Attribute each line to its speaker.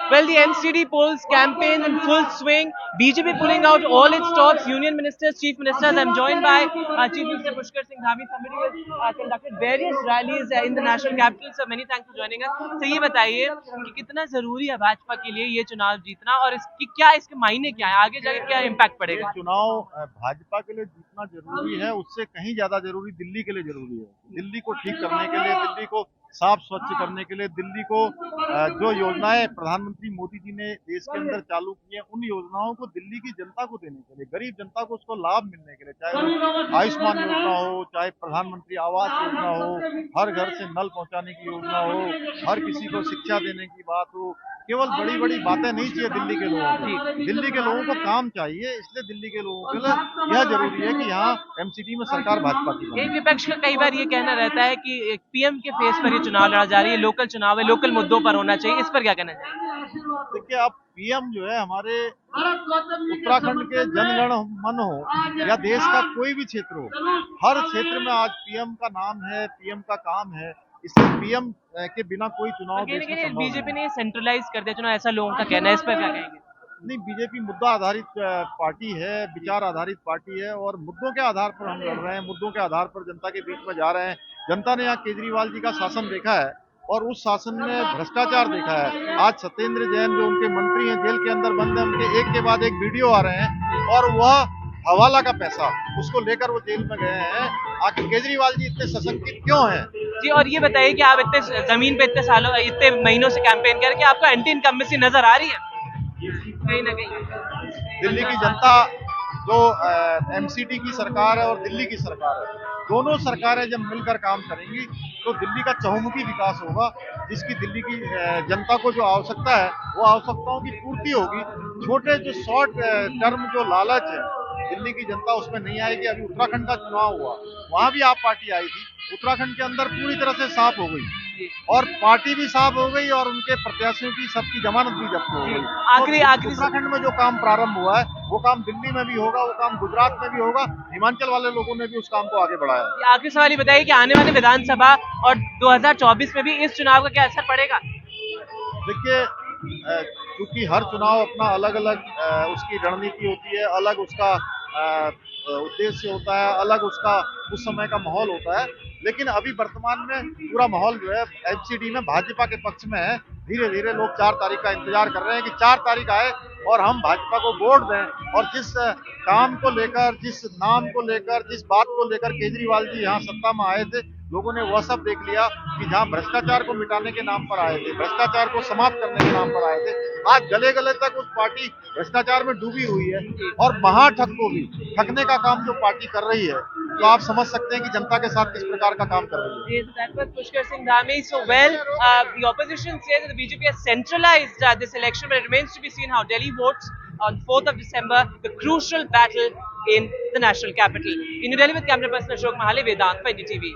Speaker 1: Well, the NCD polls campaign in full swing. BJP pulling out all its tops, union ministers, chief ministers. I'm joined by Chief Minister Pushkar Singh Dhami. Somebody who has conducted various rallies in the national capital. So many thanks for joining us. तो ये बताइए कि कितना जरूरी है भाजपा के लिए ये चुनाव जीतना और इसकी क्या इसके मायने क्या है, आगे जाके क्या इम्पैक्ट पड़ेगा?
Speaker 2: चुनाव भाजपा के लिए जीतना जरूरी है, उससे कहीं ज्यादा जरूरी दिल्ली के लिए जरूरी है। दिल्ली को ठीक करने के लिए, दिल्ली को साफ स्वच्छ करने के लिए, दिल्ली को जो योजनाएं प्रधानमंत्री मोदी जी ने देश के अंदर चालू की है, उन योजनाओं को दिल्ली की जनता को देने के लिए, गरीब जनता को उसको लाभ मिलने के लिए, चाहे वो आयुष्मान योजना हो, चाहे प्रधानमंत्री आवास योजना हो, हर घर से नल पहुंचाने की योजना हो, हर किसी को शिक्षा देने की बात हो, केवल बड़ी बड़ी बातें नहीं चाहिए दिल्ली के लोगों को। दिल्ली के लोगों को काम चाहिए, इसलिए दिल्ली के लोगों के लिए यह जरूरी है कि यहाँ एमसीडी में सरकार भाजपा की बने।
Speaker 1: एक विपक्ष का कई बार ये कहना रहता है कि पीएम के फेस पर ये चुनाव लड़ा जा रही है, लोकल चुनाव है, लोकल मुद्दों पर होना चाहिए, इस पर क्या कहना चाहिए?
Speaker 2: देखिए, अब पीएम जो है हमारे उत्तराखंड के जनगण मन हो या देश का कोई भी क्षेत्र हो, हर क्षेत्र में आज पीएम का नाम है, पीएम का काम है। इसलिए पीएम के बिना कोई चुनाव
Speaker 1: बीजेपी ने सेंट्रलाइज कर दिया चुनाव, ऐसा लोगों का कहना है, इस पर क्या कहेंगे?
Speaker 2: नहीं, बीजेपी मुद्दा आधारित पार्टी है, विचार आधारित पार्टी है और मुद्दों के आधार पर हम लड़ रहे हैं, मुद्दों के आधार पर जनता के बीच में जा रहे हैं। जनता ने यहाँ केजरीवाल जी का शासन देखा है और उस शासन में भ्रष्टाचार देखा है। आज सत्येंद्र जैन जो उनके मंत्री हैं जेल के अंदर बंद है, उनके एक के बाद एक वीडियो आ रहे हैं और वह हवाला का पैसा उसको लेकर वो जेल में गए हैं। आखिर केजरीवाल जी इतने सशंकित क्यों हैं?
Speaker 1: जी, और ये बताइए कि आप इतने जमीन पे इतने महीनों से कैंपेन करके आपको एंटी इनकम्बेंसी नजर आ रही है कहीं ना कहीं?
Speaker 2: दिल्ली की जनता जो एमसीडी की सरकार है और दिल्ली की सरकार है, दोनों सरकारें जब मिलकर काम करेंगी तो दिल्ली का चहुमुखी विकास होगा, जिसकी दिल्ली की जनता को जो आवश्यकता है वो आवश्यकताओं की पूर्ति होगी। छोटे जो शॉर्ट टर्म जो लालच है दिल्ली की जनता उसमें नहीं आएगी। अभी उत्तराखंड का चुनाव हुआ, वहां भी आप पार्टी आई थी, उत्तराखंड के अंदर पूरी तरह से साफ हो गई और पार्टी भी साफ हो गई और उनके प्रत्याशियों की सबकी जमानत भी जब्त हो गई। आखिरी उत्तराखंड में जो काम प्रारंभ हुआ है वो काम दिल्ली में भी होगा, वो काम गुजरात में भी होगा, हिमाचल वाले लोगों ने भी उस काम को आगे बढ़ाया।
Speaker 1: आखिरी सवाल ये बताइए कि आने वाले विधानसभा और 2024 में भी इस चुनाव का क्या असर पड़ेगा?
Speaker 2: देखिए, क्योंकि हर चुनाव अपना अलग अलग उसकी रणनीति होती है, अलग उसका उद्देश्य होता है, अलग उसका उस समय का माहौल होता है, लेकिन अभी वर्तमान में पूरा माहौल जो है एमसीडी में भाजपा के पक्ष में है। धीरे धीरे लोग 4 तारीख का इंतजार कर रहे हैं कि 4 तारीख आए और हम भाजपा को वोट दें और जिस काम को लेकर, जिस नाम को लेकर, जिस बात को लेकर केजरीवाल जी यहाँ सत्ता में आए थे, लोगों ने वह सब देख लिया कि जहाँ भ्रष्टाचार को मिटाने के नाम पर आए थे, भ्रष्टाचार को समाप्त करने के नाम पर आए थे, आज गले गले तक उस पार्टी भ्रष्टाचार में डूबी हुई है और महाठग को भी ठगने का काम जो पार्टी कर रही है, तो आप समझ सकते हैं कि जनता के साथ किस प्रकार का काम कर रही है।
Speaker 1: That was Pushkar Singh Dhami. So, well, the opposition says that the BJP has centralized this election, but it remains to be seen how Delhi votes on 4th of December, the crucial battle in the national capital. In New Delhi with camera person Ashok Mahale, Vedant for NDTV.